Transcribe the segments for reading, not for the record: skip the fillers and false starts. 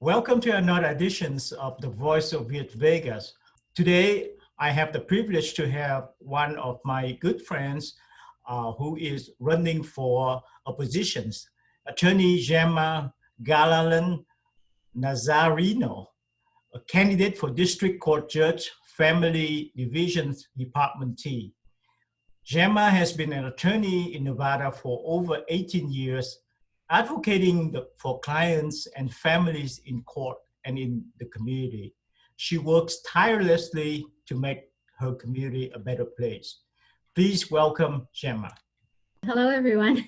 Welcome to another edition of the Voice of Viet Vegas. Today, I have the privilege to have one of my good friends who is running for a position, Attorney Gemma Nazareno, a candidate for District Court Judge, Family Divisions Department T. Gemma has been an attorney in Nevada for over 18 years, advocating for clients and families in court and in the community. She works tirelessly to make her community a better place. Please welcome Gemma. Hello, everyone.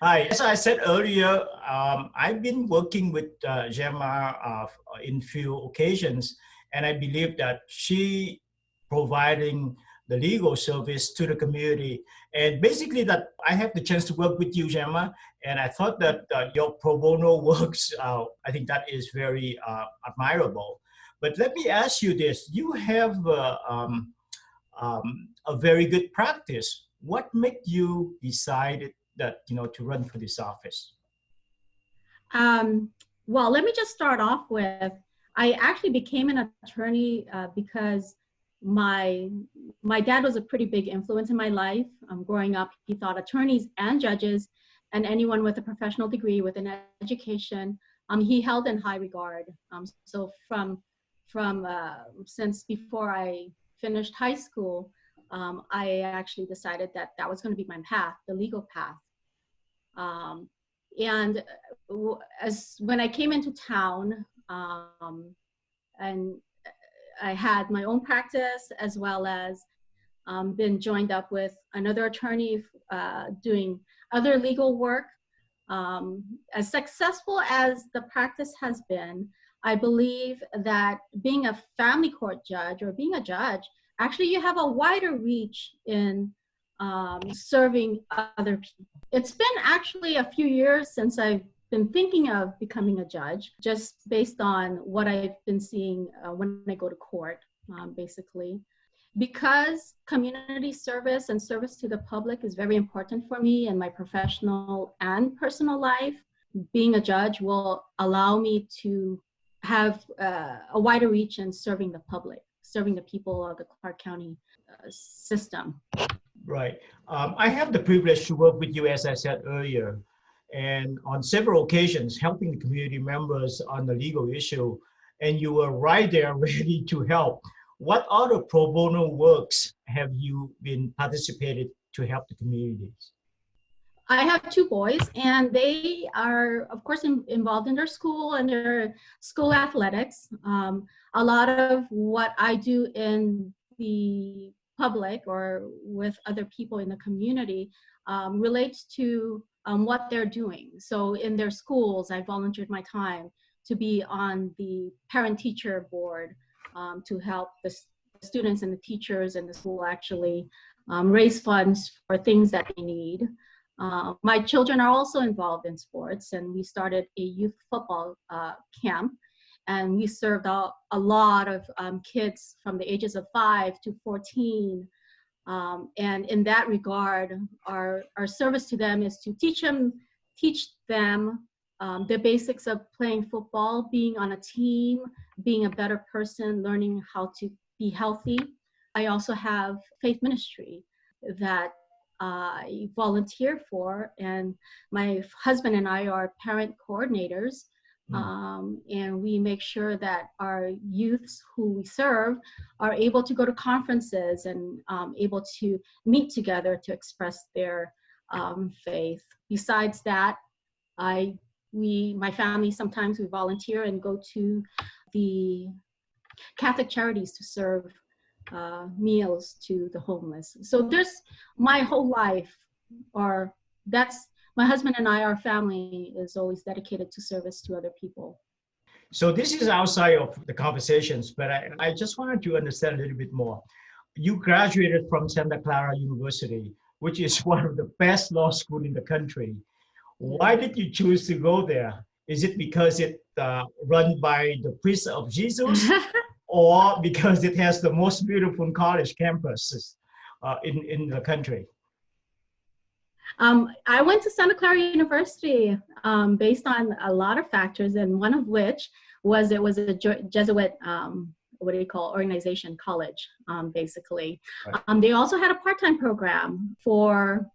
Hi. As I said earlier, I've been working with Gemma in few occasions, and I believe that she providing the legal service to the community. And basically that I have the chance to work with you, Gemma, and I thought that your pro bono works, I think that is very admirable. But let me ask you this, you have a very good practice. What made you decide that, to run for this office? Well, let me just start off with, I actually became an attorney because my dad was a pretty big influence in my life. Growing up, he thought attorneys and judges and anyone with a professional degree with an education, he held in high regard. So since before I finished high school, I actually decided that that was going to be my path, the legal path. And when I came into town, and I had my own practice as well as been joined up with another attorney doing other legal work. As successful as the practice has been, I believe that being a family court judge or being a judge, actually you have a wider reach in serving other people. It's been actually a few years since I've been thinking of becoming a judge, just based on what I've been seeing when I go to court, basically. Because community service and service to the public is very important for me in my professional and personal life, being a judge will allow me to have a wider reach in serving the public, serving the people of the Clark County system. Right. I have the privilege to work with you, as I said earlier, and on several occasions helping the community members on the legal issue, and you were right there ready to help. What other pro bono works have you been participated to help the communities? I have two boys, and they are, of course, involved in their school and their school athletics. A lot of what I do in the public or with other people in the community relates to what they're doing. So in their schools, I volunteered my time to be on the parent-teacher board to help the students and the teachers in the school actually raise funds for things that they need. My children are also involved in sports, and we started a youth football camp, and we served out a lot of kids from the ages of 5 to 14. And in that regard, our service to them is to teach them the basics of playing football, being on a team, being a better person, learning how to be healthy. I also have faith ministry that I volunteer for, and my husband and I are parent coordinators. And we make sure that our youths who we serve are able to go to conferences and able to meet together to express their faith. Besides that, my family, sometimes we volunteer and go to the Catholic charities to serve meals to the homeless. So there's my whole life, my husband and I, our family is always dedicated to service to other people. So this is outside of the conversations, but I just wanted to understand a little bit more. You graduated from Santa Clara University, which is one of the best law schools in the country. Why did you choose to go there? Is it because it's run by the priest of Jesus, or because it has the most beautiful college campuses in the country? I went to Santa Clara University based on a lot of factors, and one of which it was a Jesuit, what do you call, organization, college, basically. Right. They also had a part-time program for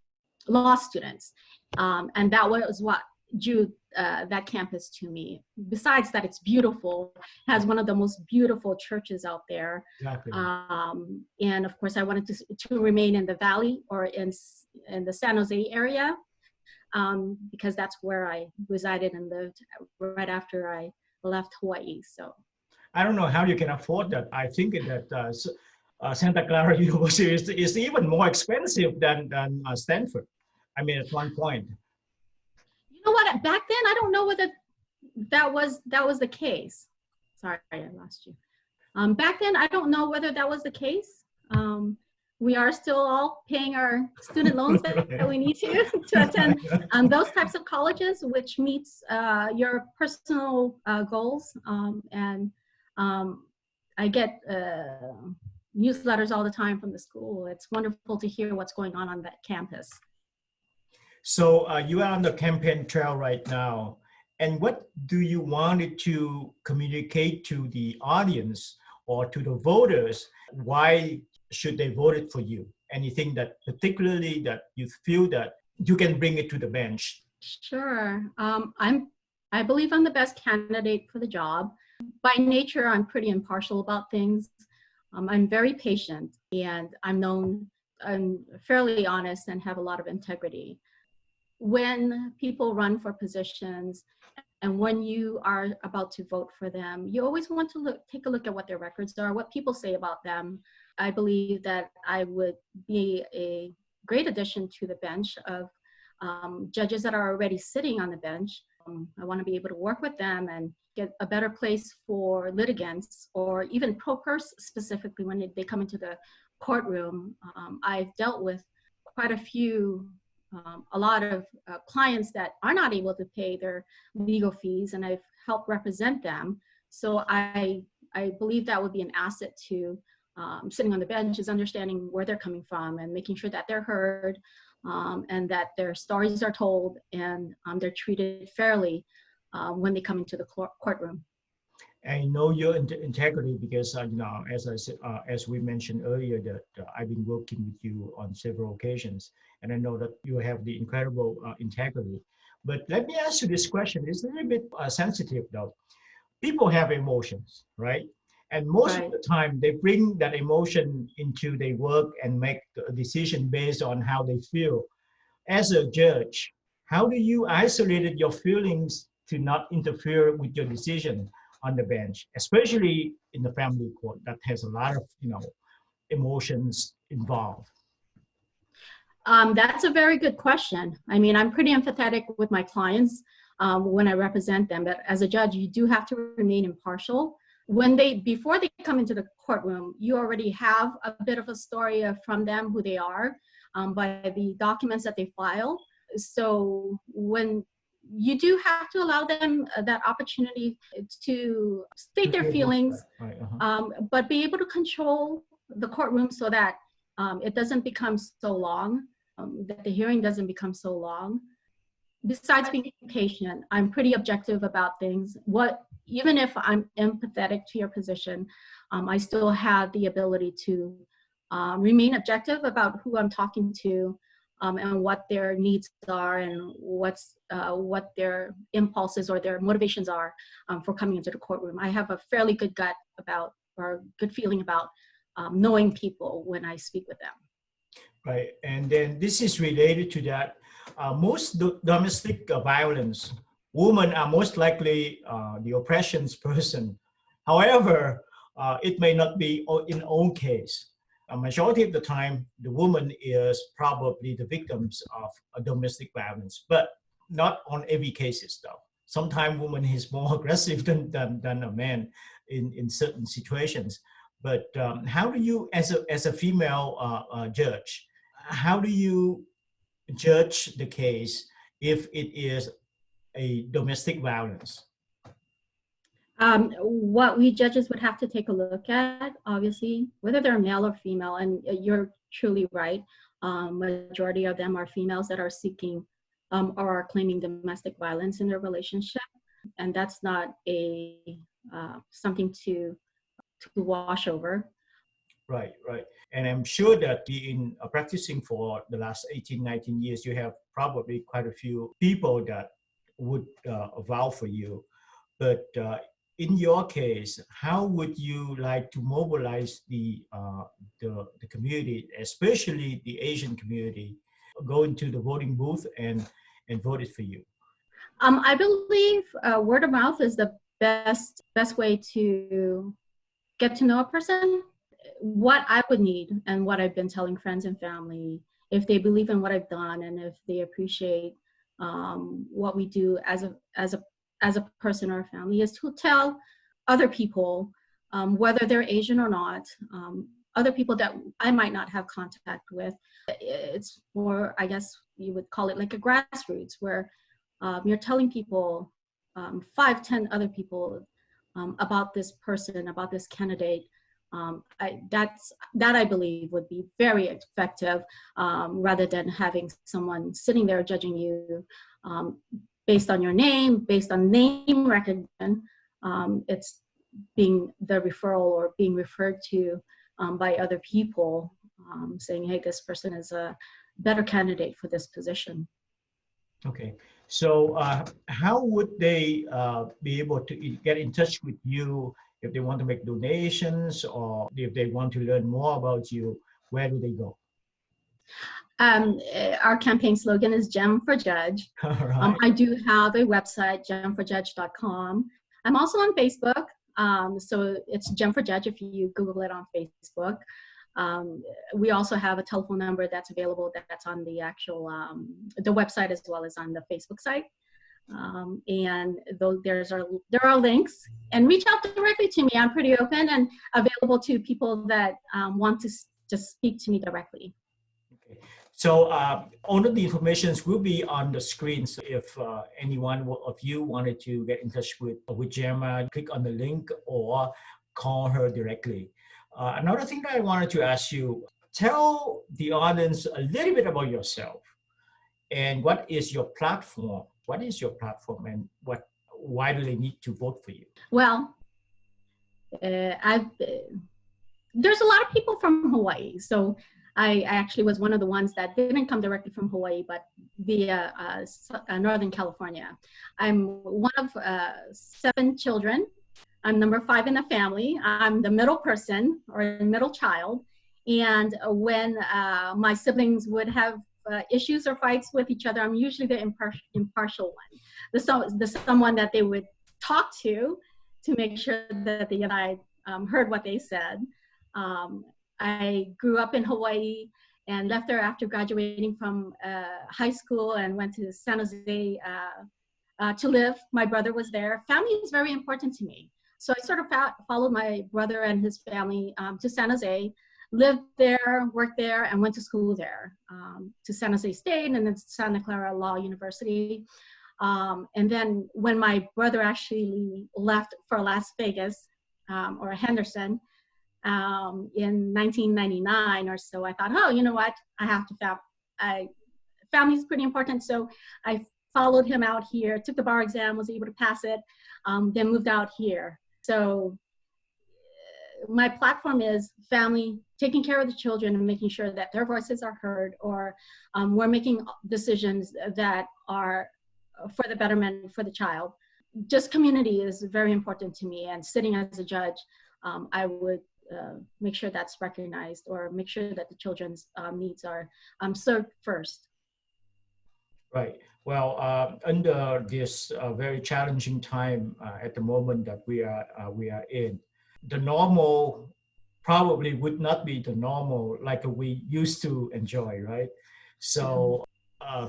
law students. And that was what drew that campus to me. Besides that, it's beautiful, has one of the most beautiful churches out there. Exactly. And of course, I wanted to remain in the Valley or in the San Jose area, because that's where I resided and lived right after I left Hawaii. So I don't know how you can afford that. I think that Santa Clara University is even more expensive than Stanford. I mean, at one point. you know what? Back then, I don't know whether that was the case. Sorry, I lost you. Back then, I don't know whether that was the case. We are still all paying our student loans that we need to attend those types of colleges, which meets your personal goals. And I get newsletters all the time from the school. It's wonderful to hear what's going on that campus. So you are on the campaign trail right now. And what do you want to communicate to the audience or to the voters? Why should they vote it for you? Anything that particularly that you feel that you can bring it to the bench? Sure. I believe I'm the best candidate for the job. By nature, I'm pretty impartial about things. I'm very patient, and I'm fairly honest and have a lot of integrity. When people run for positions and when you are about to vote for them, you always want to take a look at what their records are, what people say about them. I believe that I would be a great addition to the bench of judges that are already sitting on the bench. I want to be able to work with them and get a better place for litigants or even pro pers specifically when they come into the courtroom. I've dealt with quite a lot of clients that are not able to pay their legal fees, and I've helped represent them. So I believe that would be an asset to sitting on the bench, is understanding where they're coming from and making sure that they're heard, and that their stories are told, and they're treated fairly when they come into the courtroom. I know your integrity because as I said, as we mentioned earlier, that I've been working with you on several occasions, and I know that you have the incredible integrity. But let me ask you this question. It's a little bit sensitive, though. People have emotions, right? And most of the time, they bring that emotion into their work and make a decision based on how they feel. As a judge, how do you isolate your feelings to not interfere with your decision on the bench, especially in the family court that has a lot of emotions involved? That's a very good question. I mean, I'm pretty empathetic with my clients when I represent them, but as a judge, you do have to remain impartial. Before they come into the courtroom, you already have a bit of a story from them, who they are, by the documents that they file. So when you do have to allow them that opportunity to state their feelings, right. but be able to control the courtroom so that it doesn't become so long, that the hearing doesn't become so long. Besides being patient, I'm pretty objective about things. Even if I'm empathetic to your position, I still have the ability to remain objective about who I'm talking to, and what their needs are, and what their impulses or their motivations are for coming into the courtroom. I have a fairly good gut good feeling about knowing people when I speak with them. Right, and then this is related to that. Most domestic violence, women are most likely the oppression's person. However, it may not be in all case. A majority of the time, the woman is probably the victims of a domestic violence, but not on every cases though. Sometimes woman is more aggressive than a man in certain situations. But how do you, as a female judge, how do you judge the case if it is a domestic violence? What we judges would have to take a look at, obviously, whether they're male or female, and you're truly right. Majority of them are females that are seeking or are claiming domestic violence in their relationship, and that's not a something to wash over. Right, right. And I'm sure that in practicing for the last 18, 19 years, you have probably quite a few people that would vow for you. But in your case, how would you like to mobilize the community, especially the Asian community, go into the voting booth and vote it for you? I believe word of mouth is the best way to get to know a person. What I would need and what I've been telling friends and family, if they believe in what I've done and if they appreciate what we do as a person or a family, is to tell other people, whether they're Asian or not, other people that I might not have contact with. It's more, I guess you would call it like a grassroots, where you're telling people, 5, 10 other people about this person, about this candidate. That I believe would be very effective, rather than having someone sitting there judging you based on your name, based on name recognition. It's being the referral or being referred to by other people, saying, hey, this person is a better candidate for this position. Okay. So how would they be able to get in touch with you if they want to make donations or if they want to learn more about you? Where do they go? Our campaign slogan is Gem for Judge. All right. I do have a website, gemforjudge.com. I'm also on Facebook. So it's Gem for Judge if you Google it on Facebook. We also have a telephone number that's available that's on the actual, the website as well as on the Facebook site. And there are links, and reach out directly to me. I'm pretty open and available to people that want to just speak to me directly. Okay. So all of the information will be on the screen. So if anyone of you wanted to get in touch with Gemma, click on the link or call her directly. Another thing that I wanted to ask you, tell the audience a little bit about yourself and what is your platform? What is your platform and why do they need to vote for you? Well, there's a lot of people from Hawaii. So I actually was one of the ones that didn't come directly from Hawaii, but via Northern California. I'm one of 7 children. I'm number 5 in the family. I'm the middle person or the middle child. And when my siblings would have issues or fights with each other, I'm usually the impartial one, the someone that they would talk to make sure that the other side heard what they said. I grew up in Hawaii and left there after graduating from high school and went to San Jose to live. My brother was there. Family is very important to me. So I sort of followed my brother and his family to San Jose, lived there, worked there, and went to school there, to San Jose State and then Santa Clara Law University. And then when my brother actually left for Las Vegas, or Henderson, in 1999 or so, I thought, oh, you know what? I have to family is pretty important. So I followed him out here, took the bar exam, was able to pass it, then moved out here. So my platform is family, taking care of the children and making sure that their voices are heard, or we're making decisions that are for the betterment for the child. Just community is very important to me, and sitting as a judge, I would make sure that's recognized, or make sure that the children's needs are served first. Right. Well, under this very challenging time at the moment that we are in, the normal probably would not be the normal like we used to enjoy, right? So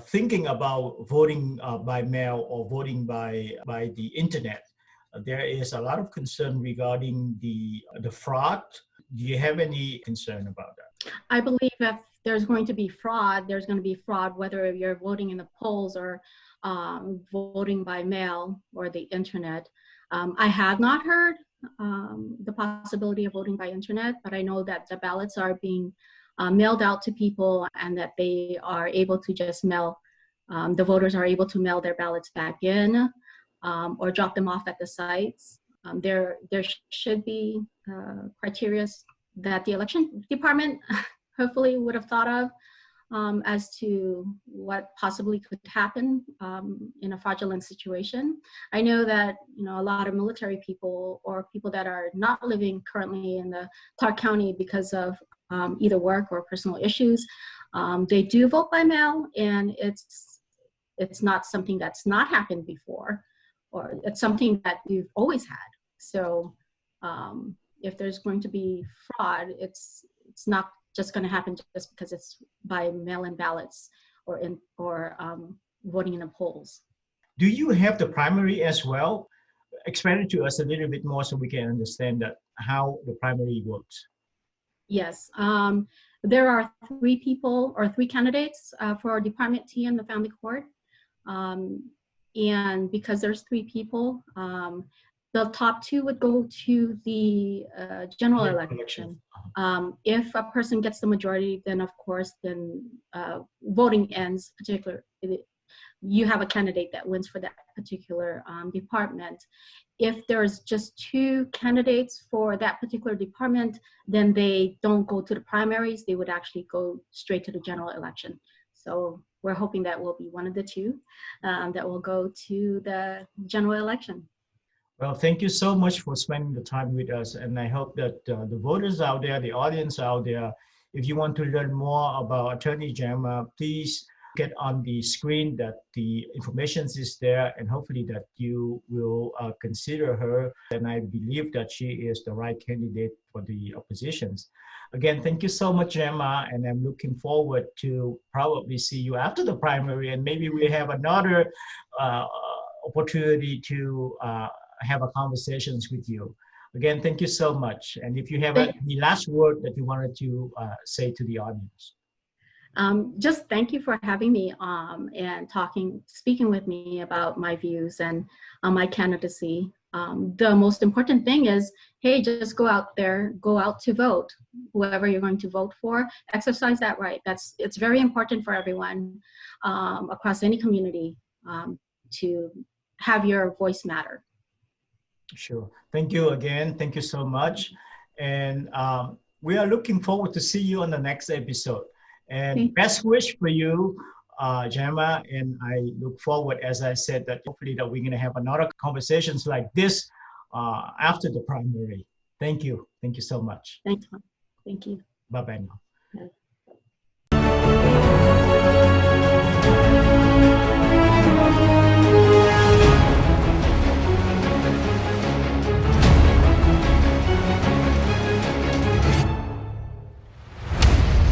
thinking about voting by mail or voting by the internet, there is a lot of concern regarding the fraud. Do you have any concern about that? I believe if there's going to be fraud, there's going to be fraud whether you're voting in the polls or voting by mail or the internet. I have not heard the possibility of voting by internet, but I know that the ballots are being mailed out to people, and that they are able to just mail, the voters are able to mail their ballots back in, or drop them off at the sites. There should be criteria that the election department hopefully would have thought of as to what possibly could happen in a fraudulent situation. I know that a lot of military people or people that are not living currently in the Clark County because of either work or personal issues, they do vote by mail, and it's not something that's not happened before, or it's something that we've always had. So if there's going to be fraud, it's not just going to happen just because it's by mail-in ballots or voting in the polls. Do you have the primary as well? Explain it to us a little bit more so we can understand that how the primary works. Yes, there are 3 people or 3 candidates for our Department T in the family court. And because there's 3 people, the top 2 would go to the general election. If a person gets the majority, then of course, then voting ends. You have a candidate that wins for that particular department. If there's just 2 candidates for that particular department, then they don't go to the primaries. They would actually go straight to the general election. So we're hoping that will be one of the 2 that will go to the general election. Well, thank you so much for spending the time with us. And I hope that the voters out there, the audience out there, if you want to learn more about Attorney Gemma, please get on the screen that the information is there, and hopefully that you will consider her. And I believe that she is the right candidate for the oppositions. Again, thank you so much, Gemma, and I'm looking forward to probably see you after the primary, and maybe we have another opportunity to have a conversations with you. Again, thank you so much. And if you have any last word that you wanted to say to the audience. Just thank you for having me and speaking with me about my views and my candidacy. The most important thing is, hey, just go out there, go out to vote. Whoever you're going to vote for, exercise that right. It's very important for everyone across any community to have your voice matter. Sure. Thank you again. Thank you so much. And we are looking forward to see you on the next episode. And best wish for you, Gemma. And I look forward, as I said, that hopefully that we're going to have another conversations like this after the primary. Thank you. Thank you so much. Thank you. Bye-bye now. Yeah.